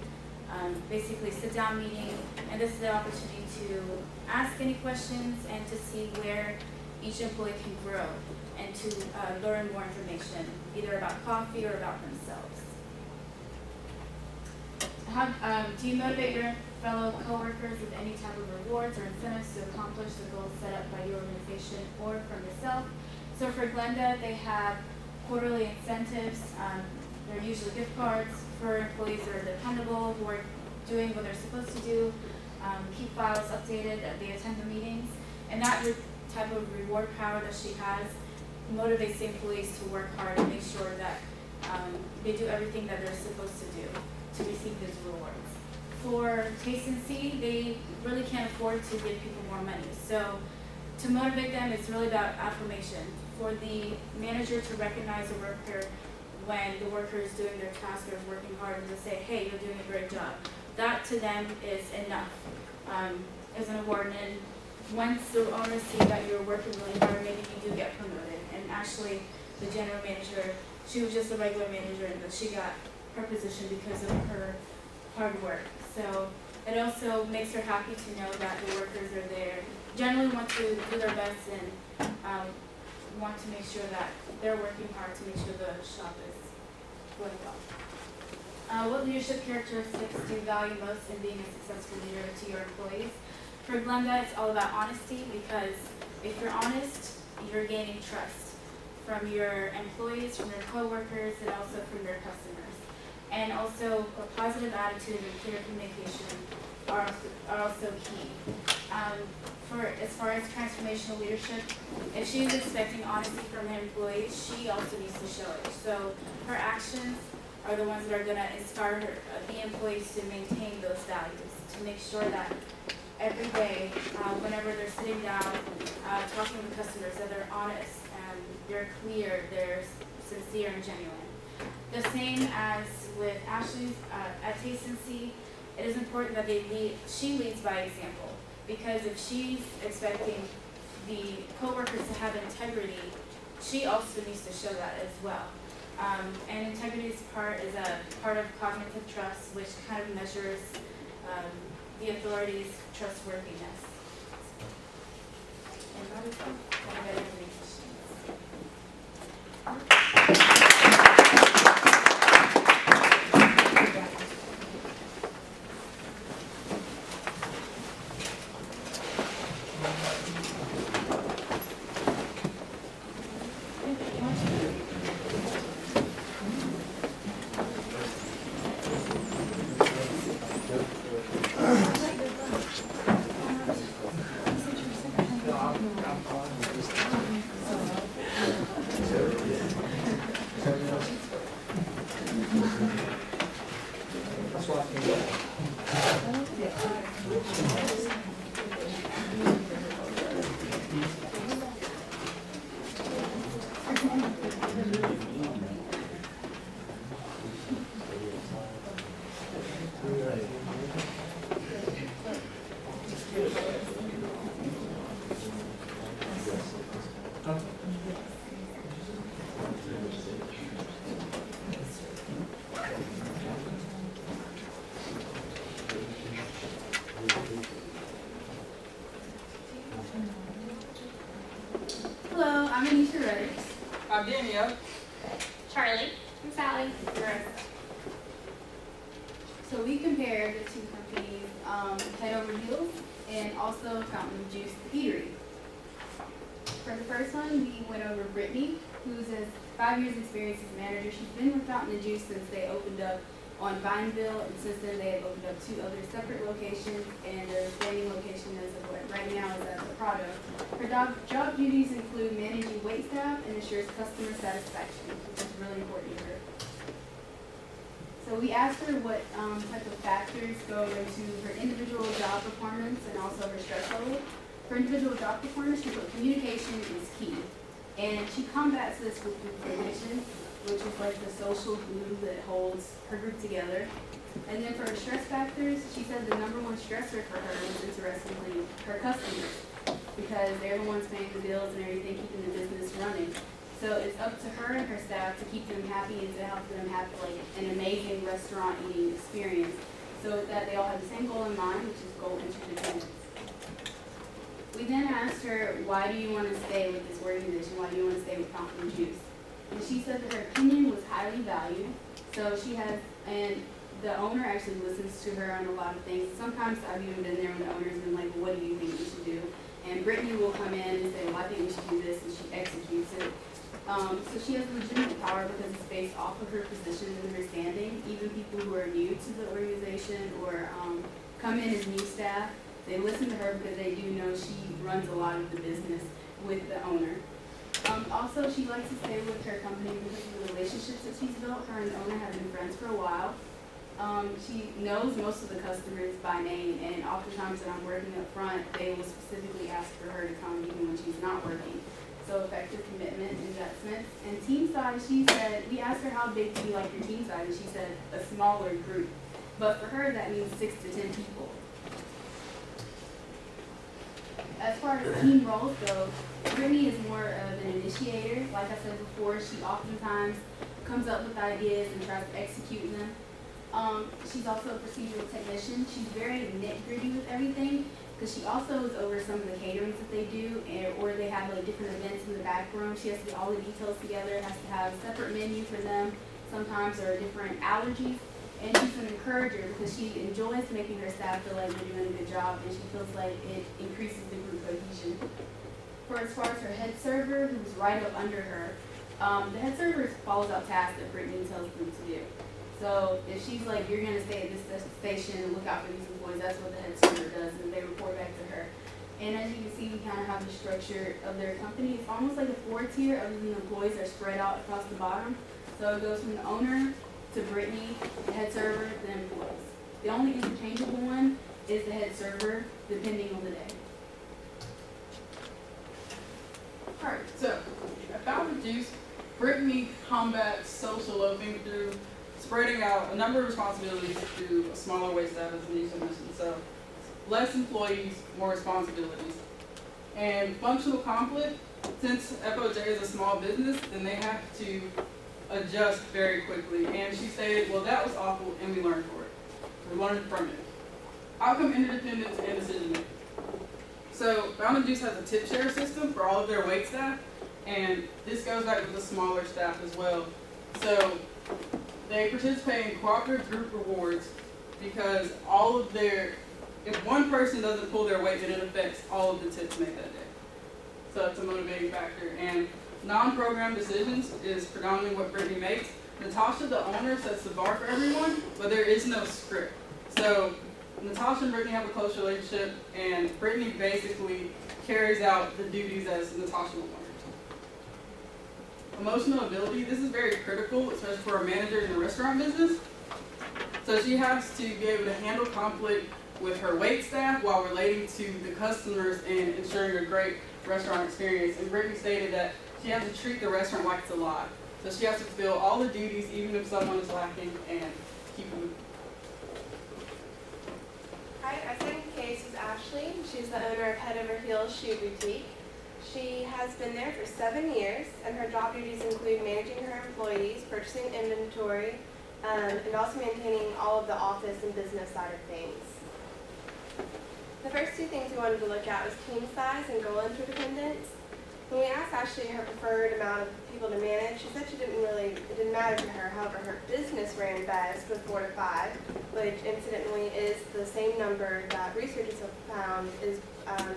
basically sit-down meeting, and this is the opportunity to ask any questions and to see where each employee can grow and to learn more information, either about coffee or about themselves. How do you motivate your fellow coworkers with any type of rewards or incentives to accomplish the goals set up by your organization or from yourself? So for Glenda, they have quarterly incentives. They're usually gift cards for employees that are dependable, who are doing what they're supposed to do, keep files updated, they attend the meetings, and that type of reward power that she has motivates the employees to work hard and make sure that they do everything that they're supposed to do to receive these rewards. For Taste and See, they really can't afford to give people more money. So to motivate them, it's really about affirmation. For the manager to recognize a worker when the worker is doing their task or is working hard and to say, hey, you're doing a great job. That to them is enough as an award. And once the owners see that you're working really hard, maybe you do get promoted. And actually, the general manager, she was just a regular manager, but she got her position because of her hard work. So it also makes her happy to know that the workers are there, generally want to do their best and want to make sure that they're working hard to make sure the shop is going well. What leadership characteristics do you value most in being a successful leader to your employees? For Glenda, it's all about honesty, because if you're honest, you're gaining trust from your employees, from your coworkers, and also from your customers. And also, a positive attitude and clear communication are also key. As far as transformational leadership, if she's expecting honesty from her employees, she also needs to show it. So her actions are the ones that are going to inspire the employees to maintain those values, to make sure that every day, whenever they're sitting down, talking with customers, that they're honest, and they're clear, they're sincere and genuine. The same as with Ashley at Taste and See, it is important that she leads by example, because if she's expecting the coworkers to have integrity, she also needs to show that as well. And integrity is a part of cognitive trust, which kind of measures the authority's trustworthiness. And that is all. Anybody have any questions? Hello, I'm Anisha Reddick. I'm Danielle. Charlie. I'm Sally. So we compared the two companies head over heels, and also Fountain Juice Eatery. For the first one, we went over Brittany, who has 5 years experience as a manager. She's been with Fountain and Juice since they opened up on Vineville, and since then they have opened up 2 other separate locations, and their standing location as of right now is at the Prado. Her job duties include managing wait staff and ensures customer satisfaction, which is really important to her. So we asked her what type of factors go into her individual job performance and also her stress level. For individual job performance, she put communication is key. And she combats this with cohesion, which is like the social glue that holds her group together. And then for her stress factors, she said the number one stressor for her was, interestingly, her customers, because they're the ones paying the bills and everything, keeping the business running. So it's up to her and her staff to keep them happy and to help them have like an amazing restaurant eating experience, so that they all have the same goal in mind, which is goal interdependence. We then asked her, why do you want to stay with this organization? Why do you want to stay with Fountain and Juice? And she said that her opinion was highly valued. So she has, and the owner actually listens to her on a lot of things. Sometimes I've even been there when the owner's been like, well, what do you think we should do? And Brittany will come in and say, well, I think we should do this, and she executes it. So she has legitimate power because it's based off of her position and her standing. Even people who are new to the organization or come in as new staff, they listen to her because they do know she runs a lot of the business with the owner. Also, she likes to stay with her company because of the relationships that she's built. Her and the owner have been friends for a while. She knows most of the customers by name, and oftentimes when I'm working up front, they will specifically ask for her to come even when she's not working. So effective commitment, investments. And team size, she said, we asked her how big do you like your team size, and she said a smaller group. But for her, that means 6 to 10 people. As far as team roles go, Brittany is more of an initiator. Like I said before, she oftentimes comes up with ideas and tries to execute them. She's also a procedural technician. She's very nitty-gritty with everything, because she also is over some of the caterings that they do, or they have like different events in the back room. She has to get all the details together, has to have a separate menu for them. Sometimes there are different allergies. And she's an encourager because she enjoys making her staff feel like they're doing a good job, and she feels like it increases the group cohesion. For as far as her head server, who's right up under her, the head server follows out tasks that Brittany tells them to do. So if she's like, you're going to stay at this station and look out for these employees, that's what the head server does, and they report back to her. And as you can see, we kind of have the structure of their company. It's almost like a 4-tier, other than the employees are spread out across the bottom. So it goes from the owner to Brittany, the head server, the employees. The only interchangeable one is the head server, depending on the day. Alright, so at Fountain Juice, Brittany combats social loafing through spreading out a number of responsibilities through a smaller wage staff, as Anisha mentioned. So less employees, more responsibilities. And functional conflict, since FOJ is a small business, then they have to adjust very quickly. And she stated, well, that was awful, and we learned for it. We learned from it. Outcome interdependence and decision making. So Fountain Juice has a tip share system for all of their wait staff, and this goes back with the smaller staff as well. So they participate in cooperative group rewards because all of their, if one person doesn't pull their weight, then it affects all of the tips made that day. So it's a motivating factor. And non-program decisions is predominantly what Brittany makes. Natasha, the owner, sets the bar for everyone, but there is no script. So Natasha and Brittany have a close relationship, and Brittany basically carries out the duties as Natasha would want her to. Emotional ability, this is very critical, especially for a manager in the restaurant business. So she has to be able to handle conflict with her wait staff while relating to the customers and ensuring a great restaurant experience. And Brittany stated that she has to treat the restaurant like it's alive. So she has to fulfill all the duties even if someone is lacking and keep them. Hi, our second case is Ashley. She's the owner of Head Over Heels Shoe Boutique. She has been there for 7 years, and her job duties include managing her employees, purchasing inventory, and also maintaining all of the office and business side of things. The first 2 things we wanted to look at was team size and goal interdependence. When we asked Ashley her preferred amount of people to manage, she said it didn't matter to her. However, her business ran best with 4 to 5, which incidentally is the same number that researchers have found is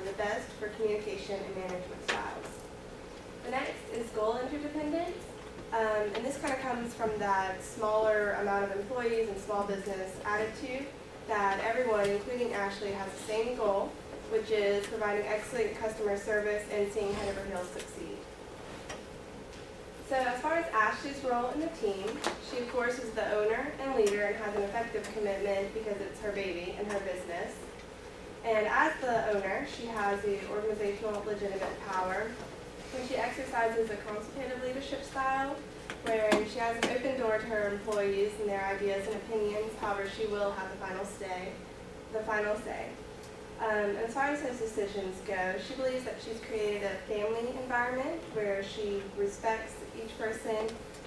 the best for communication and management styles. The next is goal interdependence. And this kind of comes from that smaller amount of employees and small business attitude that everyone, including Ashley, has the same goal, which is providing excellent customer service and seeing Head Over Heels succeed. So as far as Ashley's role in the team, she of course is the owner and leader and has an effective commitment because it's her baby and her business. And as the owner, she has the organizational legitimate power, and she exercises a consultative leadership style wherein she has an open door to her employees and their ideas and opinions. However, she will have the final say. As far as those decisions go, she believes that she's created a family environment where she respects each person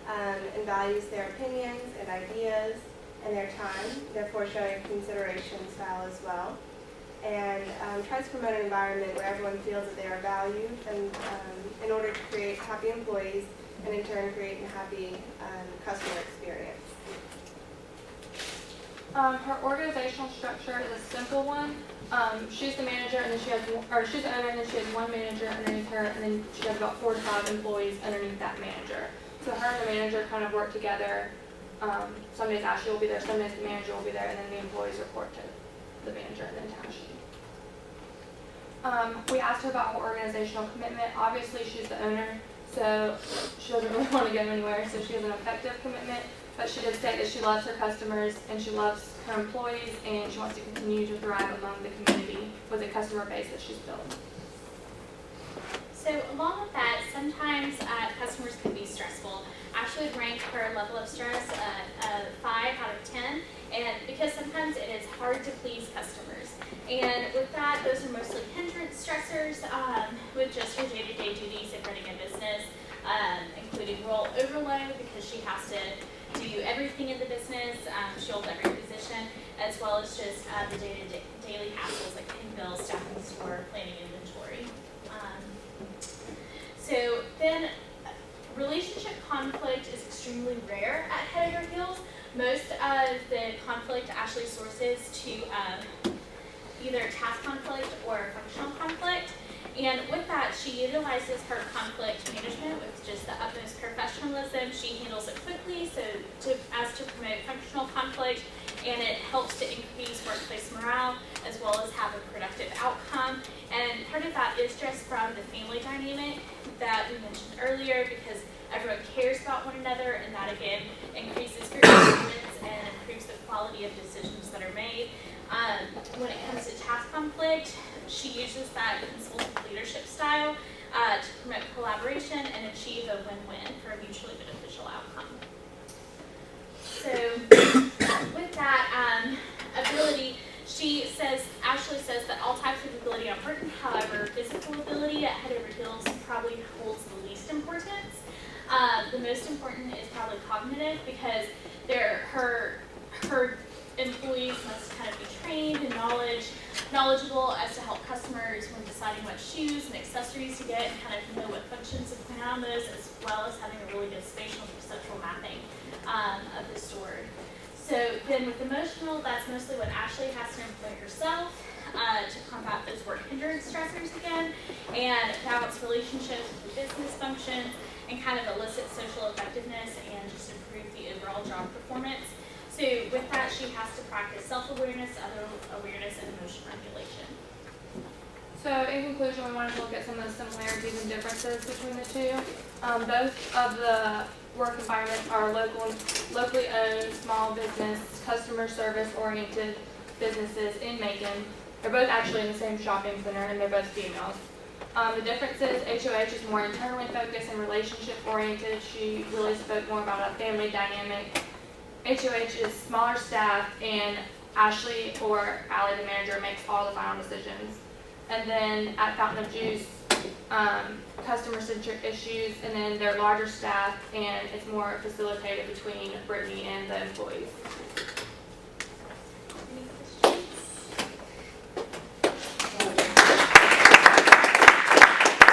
and values their opinions and ideas and their time, therefore showing a consideration style as well. And tries to promote an environment where everyone feels that they are valued and in order to create happy employees and in turn create a happy customer experience. Her organizational structure is a simple one. She's the manager, and then she's the owner, and then she has one manager underneath her, and then she has about 4 to 5 employees underneath that manager. So her and the manager kind of work together. Some days Ashley will be there, some days the manager will be there, and then the employees report to the manager and then to Ashley. We asked her about her organizational commitment. Obviously, she's the owner, so she doesn't really want to go anywhere, so she has an effective commitment. But she did say that she loves her customers and she loves her employees and she wants to continue to thrive among the community with a customer base that she's built. So along with that, sometimes customers can be stressful. Ashley would rank her level of stress a 5 out of 10, and because sometimes it is hard to please customers. And with that, those are mostly hindrance stressors with just her day-to-day duties of running a business, including role overload because she has to do everything in the business, she holds every position, as well as just the daily hassles like paying bills, staffing the store, planning inventory. So then relationship conflict is extremely rare at Head Over Heels. Most of the conflict actually sources to either task conflict or functional conflict. And with that, she utilizes her conflict management with just the utmost professionalism. She handles it quickly as to promote functional conflict, and it helps to increase workplace morale as well as have a productive outcome. And part of that is just from the family dynamic that we mentioned earlier, because everyone cares about one another, and that again increases group performance and improves the quality of decisions that are made. When it comes to task conflict, she uses that consultative leadership style to promote collaboration and achieve a win-win for a mutually beneficial outcome. So with that ability, Ashley says that all types of ability are important. However, physical ability at Head Over Heels probably holds the least importance. The most important is probably cognitive, because her employees must kind of be trained and knowledgeable as to help customers when deciding what shoes and accessories to get, and kind of know what functions to plan on those, as well as having a really good spatial and perceptual mapping of the store. So then with emotional, that's mostly what Ashley has to employ herself to combat those work hindrance stressors again, and balance relationships with business functions, and kind of elicit social effectiveness and just improve the overall job performance. So with that, she has to practice self-awareness, other awareness, and emotion regulation. So in conclusion, we wanted to look at some of the similarities and differences between the two. Both of the work environments are locally owned, small business, customer service oriented businesses in Macon. They're both actually in the same shopping center, and they're both females. The difference is HOH is more internally focused and relationship oriented. She really spoke more about a family dynamic. HOH is smaller staff, and Ashley or Allie, the manager, makes all the final decisions. And then at Fountain of Juice, customer-centric issues, and then they're larger staff, and it's more facilitated between Brittany and the employees.